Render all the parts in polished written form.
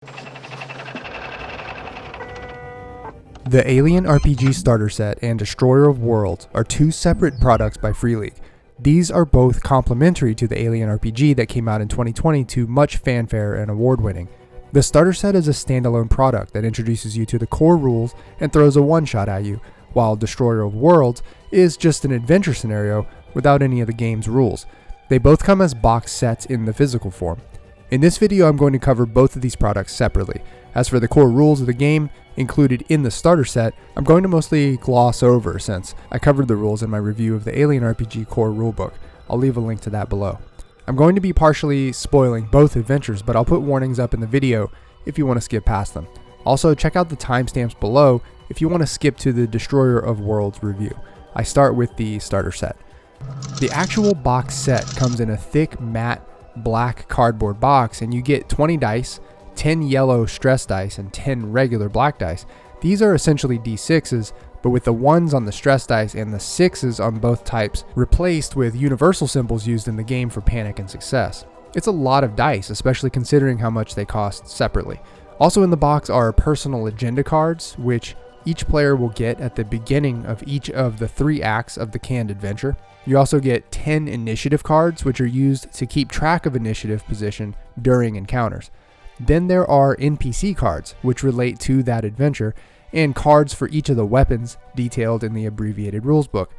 The Alien RPG Starter Set and Destroyer of Worlds are two separate products by Free League. These are both complementary to the Alien RPG that came out in 2020 to much fanfare and award-winning. The Starter Set is a standalone product that introduces you to the core rules and throws a one-shot at you, while Destroyer of Worlds is just an adventure scenario without any of the game's rules. They both come as box sets in the physical form. In this video, I'm going to cover both of these products separately. As for the core rules of the game included in the starter set, I'm going to mostly gloss over since I covered the rules in my review of the Alien RPG core rulebook. I'll leave a link to that below. I'm going to be partially spoiling both adventures, but I'll put warnings up in the video if you want to skip past them. Also, check out the timestamps below if you want to skip to the Destroyer of Worlds review. I start with the starter set. The actual box set comes in a thick, matte, black cardboard box, and you get 20 dice, 10 yellow stress dice, and 10 regular black dice. These are essentially D6s, but with the 1s on the stress dice and the 6s on both types replaced with universal symbols used in the game for panic and success. It's a lot of dice, especially considering how much they cost separately. Also in the box are personal agenda cards, which each player will get at the beginning of each of the 3 acts of the canned adventure. You also get 10 initiative cards, which are used to keep track of initiative position during encounters. Then there are NPC cards, which relate to that adventure, and cards for each of the weapons detailed in the abbreviated rules book.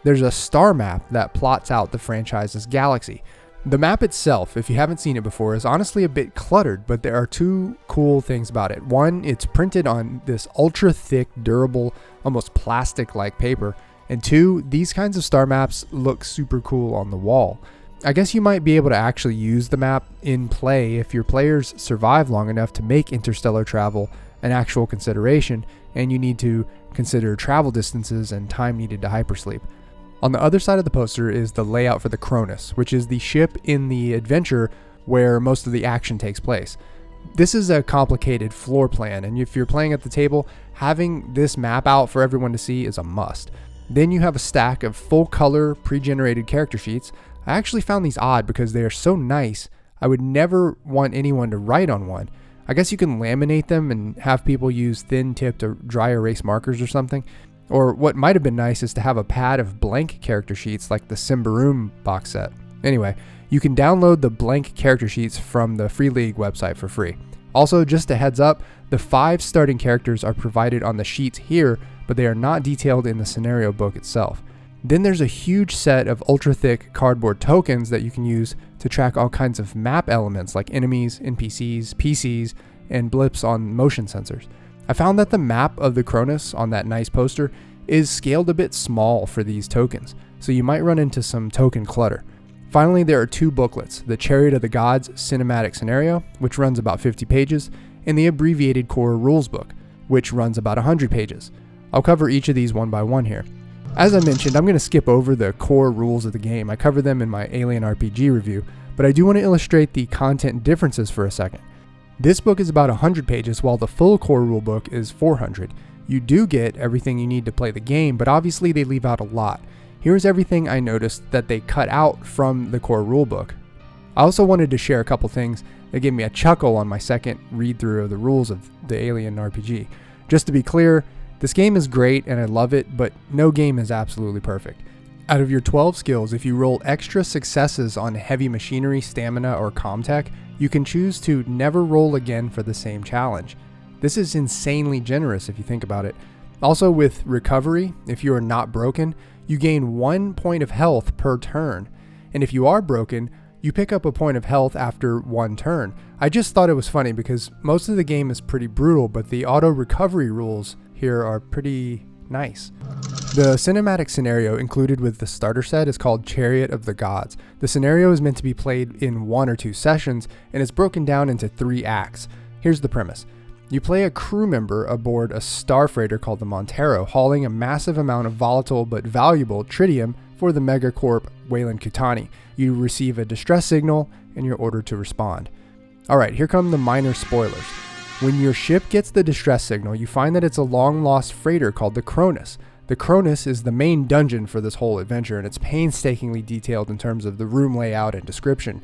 There's a star map that plots out the franchise's galaxy. The map itself, if you haven't seen it before, is honestly a bit cluttered, but there are 2 cool things about it. One, it's printed on this ultra thick, durable, almost plastic-like paper. And 2, these kinds of star maps look super cool on the wall. I guess you might be able to actually use the map in play if your players survive long enough to make interstellar travel an actual consideration, and you need to consider travel distances and time needed to hypersleep. On the other side of the poster is the layout for the Cronus, which is the ship in the adventure where most of the action takes place. This is a complicated floor plan, and if you're playing at the table, having this map out for everyone to see is a must. Then you have a stack of full-color pre-generated character sheets. I actually found these odd because they are so nice, I would never want anyone to write on one. I guess you can laminate them and have people use thin-tipped or dry erase markers or something. Or what might have been nice is to have a pad of blank character sheets like the Symbaroum box set. Anyway, you can download the blank character sheets from the Free League website for free. Also, just a heads up, the 5 starting characters are provided on the sheets here, but they are not detailed in the scenario book itself. Then there's a huge set of ultra-thick cardboard tokens that you can use to track all kinds of map elements like enemies, NPCs, PCs, and blips on motion sensors. I found that the map of the Cronus on that nice poster is scaled a bit small for these tokens, so you might run into some token clutter. Finally, there are 2 booklets, the Chariot of the Gods Cinematic Scenario, which runs about 50 pages, and the Abbreviated Core Rules Book, which runs about 100 pages. I'll cover each of these one by one here. As I mentioned, I'm going to skip over the core rules of the game. I cover them in my Alien RPG review, but I do want to illustrate the content differences for a second. This book is about 100 pages, while the full core rulebook is 400. You do get everything you need to play the game, but obviously they leave out a lot. Here's everything I noticed that they cut out from the core rulebook. I also wanted to share a couple things that gave me a chuckle on my second read-through of the rules of the Alien RPG. Just to be clear, this game is great and I love it, but no game is absolutely perfect. Out of your 12 skills, if you roll extra successes on heavy machinery, stamina, or comtech, you can choose to never roll again for the same challenge. This is insanely generous if you think about it. Also with recovery, if you are not broken, you gain 1 point of health per turn. And if you are broken, you pick up a point of health after 1 turn. I just thought it was funny because most of the game is pretty brutal, but the auto recovery rules here are pretty nice. The cinematic scenario included with the starter set is called Chariot of the Gods. The scenario is meant to be played in 1 or 2 sessions, and it's broken down into 3 acts. Here's the premise. You play a crew member aboard a star freighter called the Montero, hauling a massive amount of volatile but valuable tritium for the megacorp Weyland-Yutani. You receive a distress signal, and you're ordered to respond. Alright, here come the minor spoilers. When your ship gets the distress signal, you find that it's a long-lost freighter called the Cronus. The Cronus is the main dungeon for this whole adventure, and it's painstakingly detailed in terms of the room layout and description.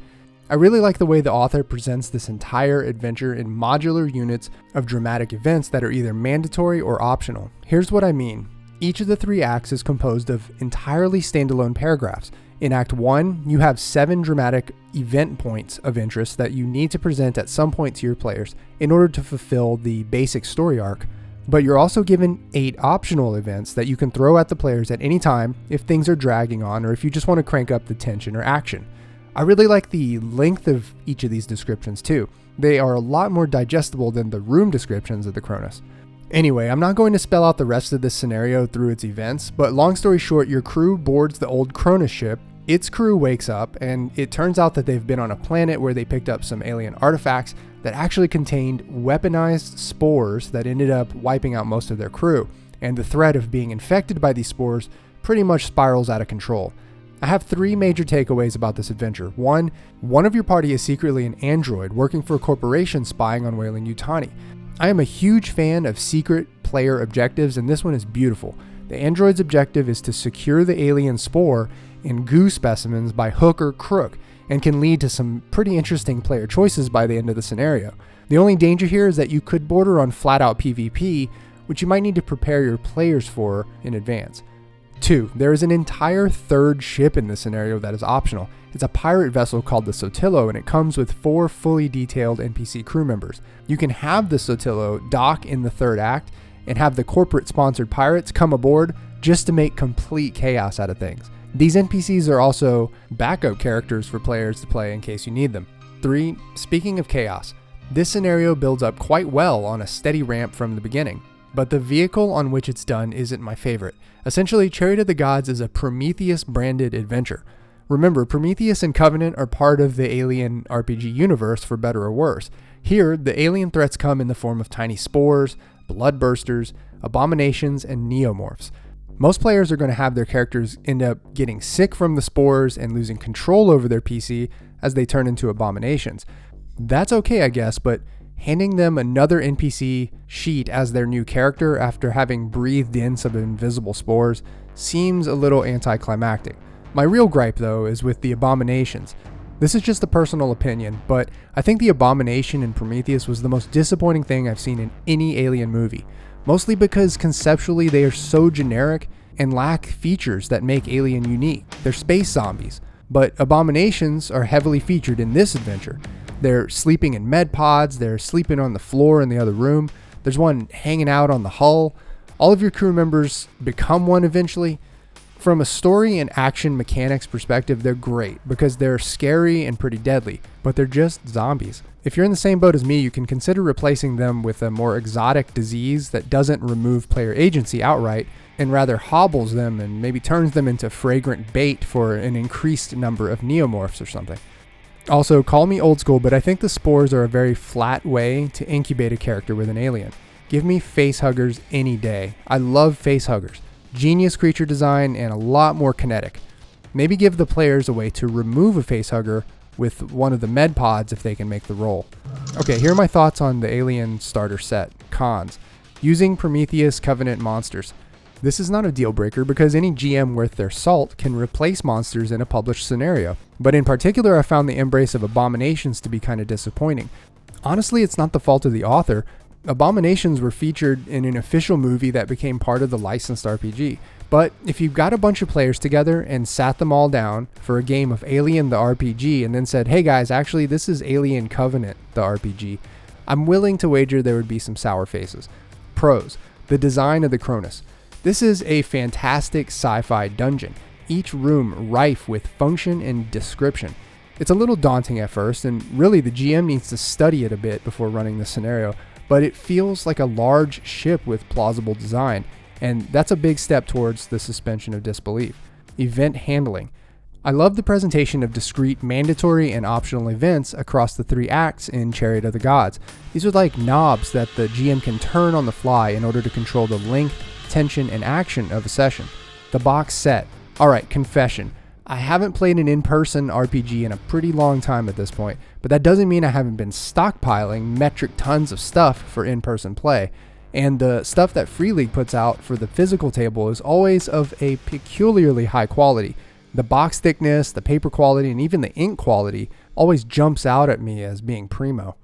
I really like the way the author presents this entire adventure in modular units of dramatic events that are either mandatory or optional. Here's what I mean. Each of the 3 acts is composed of entirely standalone paragraphs. In Act 1, you have 7 dramatic event points of interest that you need to present at some point to your players in order to fulfill the basic story arc. But you're also given 8 optional events that you can throw at the players at any time if things are dragging on or if you just want to crank up the tension or action. I really like the length of each of these descriptions too. They are a lot more digestible than the room descriptions of the Cronus. Anyway, I'm not going to spell out the rest of this scenario through its events, but long story short, your crew boards the old Cronus ship, its crew wakes up, and it turns out that they've been on a planet where they picked up some alien artifacts that actually contained weaponized spores that ended up wiping out most of their crew, and the threat of being infected by these spores pretty much spirals out of control. I have 3 major takeaways about this adventure. One of your party is secretly an android working for a corporation spying on Weyland-Yutani. I am a huge fan of secret player objectives, and this one is beautiful. The android's objective is to secure the alien spore in goo specimens by hook or crook, and can lead to some pretty interesting player choices by the end of the scenario. The only danger here is that you could border on flat-out PvP, which you might need to prepare your players for in advance. 2, there is an entire 3rd ship in this scenario that is optional. It's a pirate vessel called the Sotillo, and it comes with 4 fully detailed NPC crew members. You can have the Sotillo dock in the 3rd act and have the corporate-sponsored pirates come aboard just to make complete chaos out of things. These NPCs are also backup characters for players to play in case you need them. 3, speaking of chaos, this scenario builds up quite well on a steady ramp from the beginning, but the vehicle on which it's done isn't my favorite. Essentially, Chariot of the Gods is a Prometheus-branded adventure. Remember, Prometheus and Covenant are part of the Alien RPG universe, for better or worse. Here, the alien threats come in the form of tiny spores, bloodbursters, abominations, and neomorphs. Most players are going to have their characters end up getting sick from the spores and losing control over their PC as they turn into abominations. That's okay, I guess, but handing them another NPC sheet as their new character after having breathed in some invisible spores seems a little anticlimactic. My real gripe, though, is with the abominations. This is just a personal opinion, but I think the abomination in Prometheus was the most disappointing thing I've seen in any alien movie. Mostly because conceptually they are so generic and lack features that make Alien unique. They're space zombies, but abominations are heavily featured in this adventure. They're sleeping in med pods, they're sleeping on the floor in the other room, there's one hanging out on the hull. All of your crew members become one eventually. From a story and action mechanics perspective, they're great because they're scary and pretty deadly, but they're just zombies. If you're in the same boat as me, you can consider replacing them with a more exotic disease that doesn't remove player agency outright and rather hobbles them and maybe turns them into fragrant bait for an increased number of neomorphs or something. Also, call me old school, but I think the spores are a very flat way to incubate a character with an alien. Give me facehuggers any day. I love facehuggers. Genius creature design and a lot more kinetic. Maybe give the players a way to remove a facehugger with one of the med pods if they can make the roll. Okay, here are my thoughts on the Alien starter set. Cons. Using Prometheus Covenant monsters. This is not a deal breaker because any GM worth their salt can replace monsters in a published scenario. But in particular, I found the embrace of abominations to be kind of disappointing. Honestly, it's not the fault of the author. Abominations were featured in an official movie that became part of the licensed RPG. But if you got a bunch of players together and sat them all down for a game of Alien the RPG and then said, hey guys, actually this is Alien Covenant the RPG, I'm willing to wager there would be some sour faces. Pros. The design of the Cronus. This is a fantastic sci-fi dungeon, each room rife with function and description. It's a little daunting at first, and really the GM needs to study it a bit before running the scenario, but it feels like a large ship with plausible design, and that's a big step towards the suspension of disbelief. Event handling. I love the presentation of discrete mandatory and optional events across the 3 acts in Chariot of the Gods. These are like knobs that the GM can turn on the fly in order to control the length, tension, and action of a session. The box set. Alright, confession. I haven't played an in-person RPG in a pretty long time at this point, but that doesn't mean I haven't been stockpiling metric tons of stuff for in-person play. And the stuff that Free League puts out for the physical table is always of a peculiarly high quality. The box thickness, the paper quality, and even the ink quality always jumps out at me as being primo.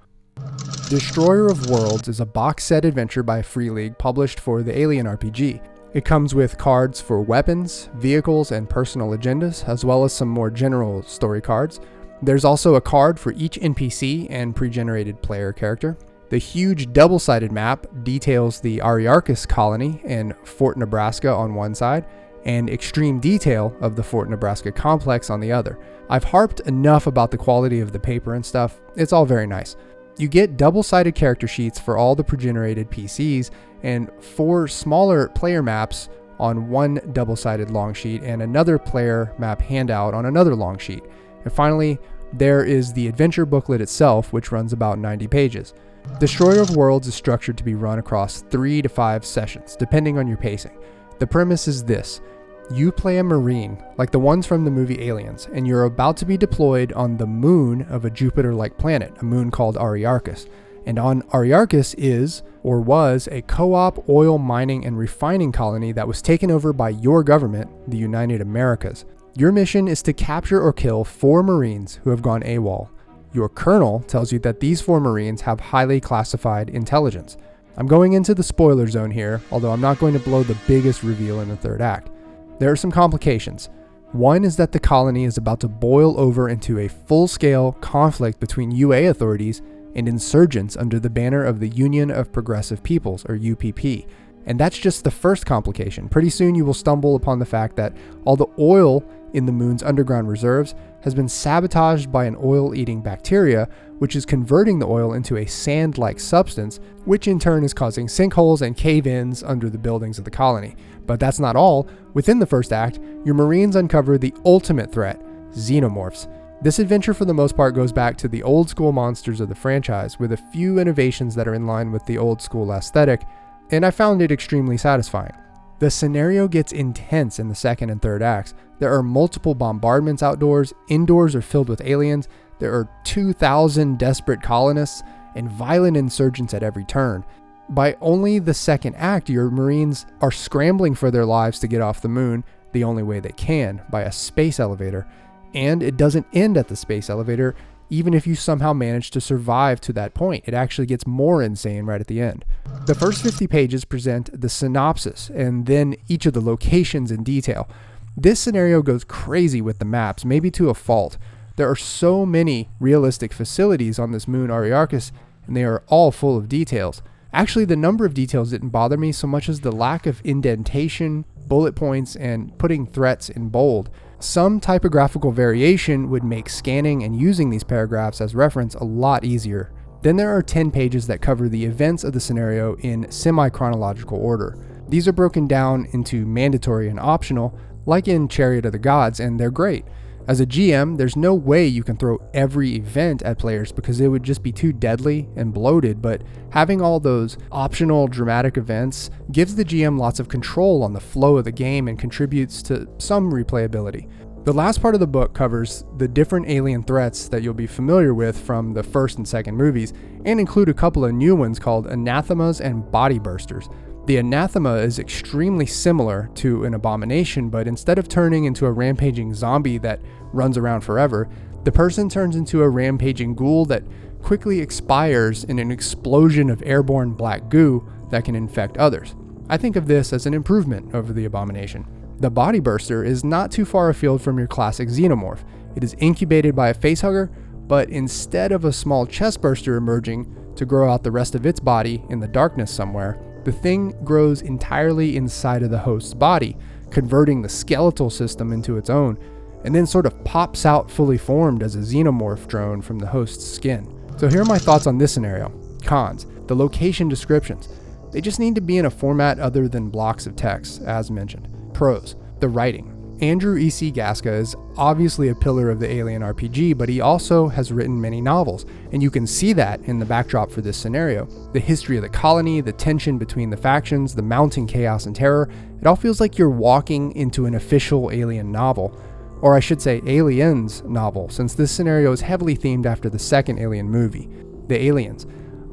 Destroyer of Worlds is a box set adventure by Free League published for the Alien RPG. It comes with cards for weapons, vehicles, and personal agendas, as well as some more general story cards. There's also a card for each NPC and pre-generated player character. The huge double-sided map details the Aryarchus colony and Fort Nebraska on one side, and extreme detail of the Fort Nebraska complex on the other. I've harped enough about the quality of the paper and stuff. It's all very nice. You get double-sided character sheets for all the pre-generated PCs and 4 smaller player maps on one double-sided long sheet and another player map handout on another long sheet. And finally, there is the adventure booklet itself, which runs about 90 pages. Destroyer of Worlds is structured to be run across 3 to 5 sessions, depending on your pacing. The premise is this. You play a Marine, like the ones from the movie Aliens, and you're about to be deployed on the moon of a Jupiter-like planet, a moon called Aryarchus. And on Aryarchus is, or was, a co-op oil mining and refining colony that was taken over by your government, the United Americas. Your mission is to capture or kill 4 Marines who have gone AWOL. Your colonel tells you that these 4 Marines have highly classified intelligence. I'm going into the spoiler zone here, although I'm not going to blow the biggest reveal in the 3rd act. There are some complications. One is that the colony is about to boil over into a full-scale conflict between UA authorities and insurgents under the banner of the Union of Progressive Peoples, or UPP. And that's just the first complication. Pretty soon you will stumble upon the fact that all the oil in the moon's underground reserves has been sabotaged by an oil-eating bacteria, which is converting the oil into a sand-like substance, which in turn is causing sinkholes and cave-ins under the buildings of the colony. But that's not all. Within the 1st act, your Marines uncover the ultimate threat, xenomorphs. This adventure for the most part goes back to the old school monsters of the franchise, with a few innovations that are in line with the old school aesthetic, and I found it extremely satisfying. The scenario gets intense in the 2nd and 3rd acts. There are multiple bombardments outdoors, indoors are filled with aliens, there are 2,000 desperate colonists, and violent insurgents at every turn. By only the 2nd act, your Marines are scrambling for their lives to get off the moon, the only way they can, by a space elevator. And it doesn't end at the space elevator, even if you somehow manage to survive to that point. It actually gets more insane right at the end. The first 50 pages present the synopsis, and then each of the locations in detail. This scenario goes crazy with the maps, maybe to a fault. There are so many realistic facilities on this moon Aryarchus, and they are all full of details. Actually, the number of details didn't bother me so much as the lack of indentation, bullet points, and putting threats in bold. Some typographical variation would make scanning and using these paragraphs as reference a lot easier. Then there are 10 pages that cover the events of the scenario in semi-chronological order. These are broken down into mandatory and optional, like in Chariot of the Gods, and they're great. As a GM, there's no way you can throw every event at players because it would just be too deadly and bloated, but having all those optional dramatic events gives the GM lots of control on the flow of the game and contributes to some replayability. The last part of the book covers the different alien threats that you'll be familiar with from the 1st and 2nd movies, and include a couple of new ones called anathemas and body bursters. The anathema is extremely similar to an abomination, but instead of turning into a rampaging zombie that runs around forever, the person turns into a rampaging ghoul that quickly expires in an explosion of airborne black goo that can infect others. I think of this as an improvement over the abomination. The body burster is not too far afield from your classic xenomorph. It is incubated by a facehugger, but instead of a small chest burster emerging to grow out the rest of its body in the darkness somewhere, the thing grows entirely inside of the host's body, converting the skeletal system into its own, and then sort of pops out fully formed as a xenomorph drone from the host's skin. So here are my thoughts on this scenario. Cons: the location descriptions. They just need to be in a format other than blocks of text, as mentioned. Pros: the writing. Andrew E.C. Gaska is obviously a pillar of the Alien RPG, but he also has written many novels, and you can see that in the backdrop for this scenario. The history of the colony, the tension between the factions, the mounting chaos and terror, it all feels like you're walking into an official Alien novel. Or I should say Aliens novel, since this scenario is heavily themed after the 2nd Alien movie. The aliens.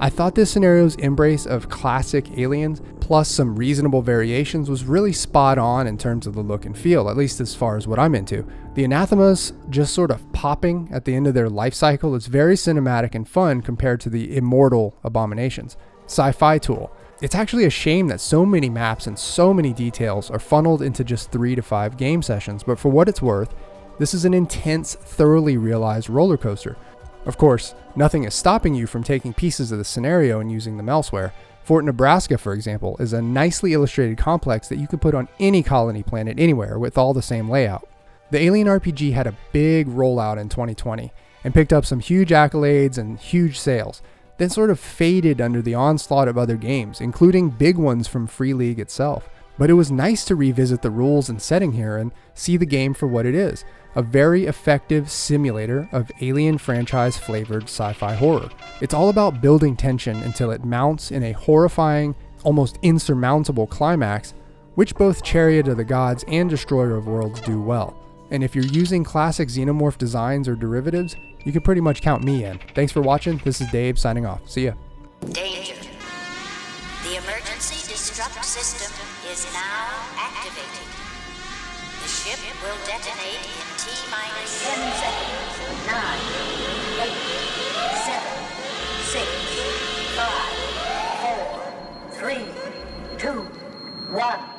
I thought this scenario's embrace of classic aliens, plus some reasonable variations, was really spot on in terms of the look and feel, at least as far as what I'm into. The anathemas just sort of popping at the end of their life cycle is very cinematic and fun compared to the immortal abominations. Sci-fi tool. It's actually a shame that so many maps and so many details are funneled into just 3 to 5 game sessions, but for what it's worth, this is an intense, thoroughly realized roller coaster. Of course, nothing is stopping you from taking pieces of the scenario and using them elsewhere. Fort Nebraska, for example, is a nicely illustrated complex that you can put on any colony planet anywhere with all the same layout. The Alien RPG had a big rollout in 2020 and picked up some huge accolades and huge sales, then sort of faded under the onslaught of other games, including big ones from Free League itself. But it was nice to revisit the rules and setting here and see the game for what it is, a very effective simulator of Alien franchise flavored sci-fi horror. It's all about building tension until it mounts in a horrifying, almost insurmountable climax, which both Chariot of the Gods and Destroyer of Worlds do well. And if you're using classic xenomorph designs or derivatives, you can pretty much count me in. Thanks for watching. This is Dave signing off. See ya. Danger. The emergency destruct system is now activated. The ship will detonate in T-minus 10 seconds. 9, 8, 7, 6, 5, 4, 3, 2, 1.